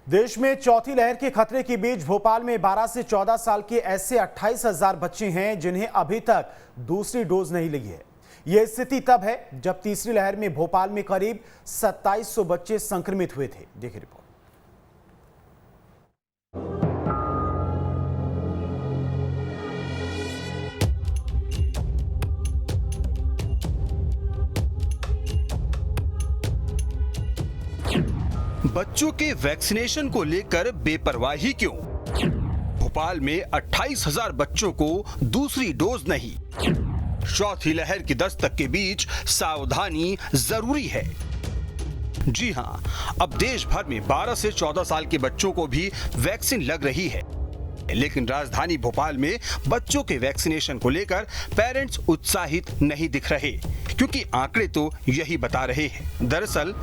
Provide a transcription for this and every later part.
देश में चौथी लहर के खतरे के बीच भोपाल में 12 से 14 साल के ऐसे 28,000 बच्चे हैं जिन्हें अभी तक दूसरी डोज नहीं लगी है। यह स्थिति तब है जब तीसरी लहर में भोपाल में करीब 2700 बच्चे संक्रमित हुए थे। देखिए रिपोर्ट। बच्चों के वैक्सीनेशन को लेकर बेपरवाही क्यों? भोपाल में 28,000 बच्चों को दूसरी डोज नहीं। चौथी लहर की दस्तक के बीच सावधानी जरूरी है। जी हां, अब देश भर में 12 से 14 साल के बच्चों को भी वैक्सीन लग रही है, लेकिन राजधानी भोपाल में बच्चों के वैक्सीनेशन को लेकर पेरेंट्स उत्साहित नहीं दिख रहे, क्योंकि आंकड़े तो यही बता रहे हैं। दरअसल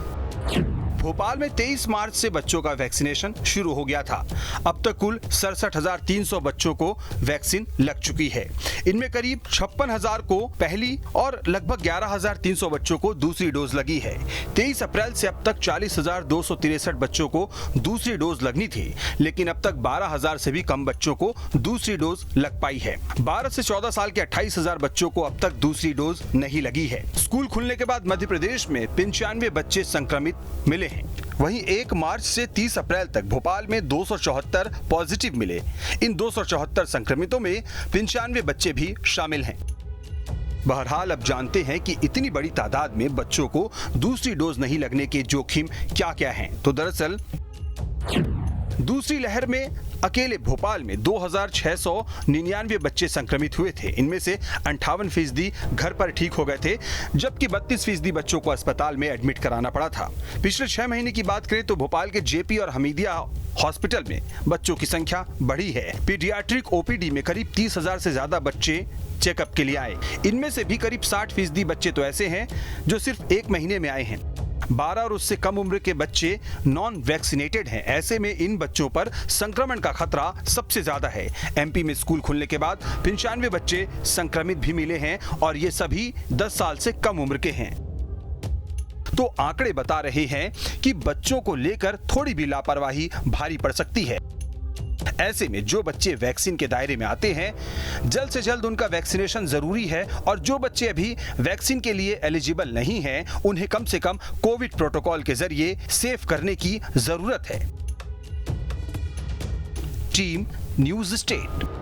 भोपाल में 23 मार्च से बच्चों का वैक्सीनेशन शुरू हो गया था। अब तक कुल 67,300 बच्चों को वैक्सीन लग चुकी है। इनमें करीब 56,000 को पहली और लगभग 11,300 बच्चों को दूसरी डोज लगी है। 23 अप्रैल से अब तक 40,263 बच्चों को दूसरी डोज लगनी थी, लेकिन अब तक 12,000 से भी कम बच्चों को दूसरी डोज लग पाई है। 12 से 14 साल के 28,000 बच्चों को अब तक दूसरी डोज नहीं लगी है। स्कूल खुलने के बाद मध्य प्रदेश में 95 बच्चे संक्रमित मिले हैं। वहीं 1 मार्च से 30 अप्रैल तक भोपाल में 274 पॉजिटिव मिले। इन 274 संक्रमितों में 95 बच्चे भी शामिल हैं। बहरहाल अब जानते हैं कि इतनी बड़ी तादाद में बच्चों को दूसरी डोज नहीं लगने के जोखिम क्या-क्या हैं। तो दरअसल दूसरी लहर में अकेले भोपाल में 2,699 बच्चे संक्रमित हुए थे। इनमें से 58% घर पर ठीक हो गए थे, जबकि 32% बच्चों को अस्पताल में एडमिट कराना पड़ा था। पिछले 6 महीने की बात करें तो भोपाल के जेपी और हमीदिया हॉस्पिटल में बच्चों की संख्या बढ़ी है। पीडियाट्रिक ओपीडी में करीब 30,000 से ज्यादा बच्चे चेकअप के लिए आए। इनमें से भी करीब 60% बच्चे तो ऐसे हैं जो सिर्फ 1 महीने में आए हैं। 12 और उससे कम उम्र के बच्चे नॉन वैक्सीनेटेड हैं। ऐसे में इन बच्चों पर संक्रमण का खतरा सबसे ज्यादा है। एमपी में स्कूल खुलने के बाद 95 बच्चे संक्रमित भी मिले हैं और ये सभी 10 साल से कम उम्र के हैं। तो आंकड़े बता रहे हैं कि बच्चों को लेकर थोड़ी भी लापरवाही भारी पड़ सकती है। ऐसे में जो बच्चे वैक्सीन के दायरे में आते हैं, जल्द से जल्द उनका वैक्सीनेशन जरूरी है, और जो बच्चे अभी वैक्सीन के लिए एलिजिबल नहीं हैं, उन्हें कम से कम कोविड प्रोटोकॉल के जरिए सेफ करने की जरूरत है। Team news state.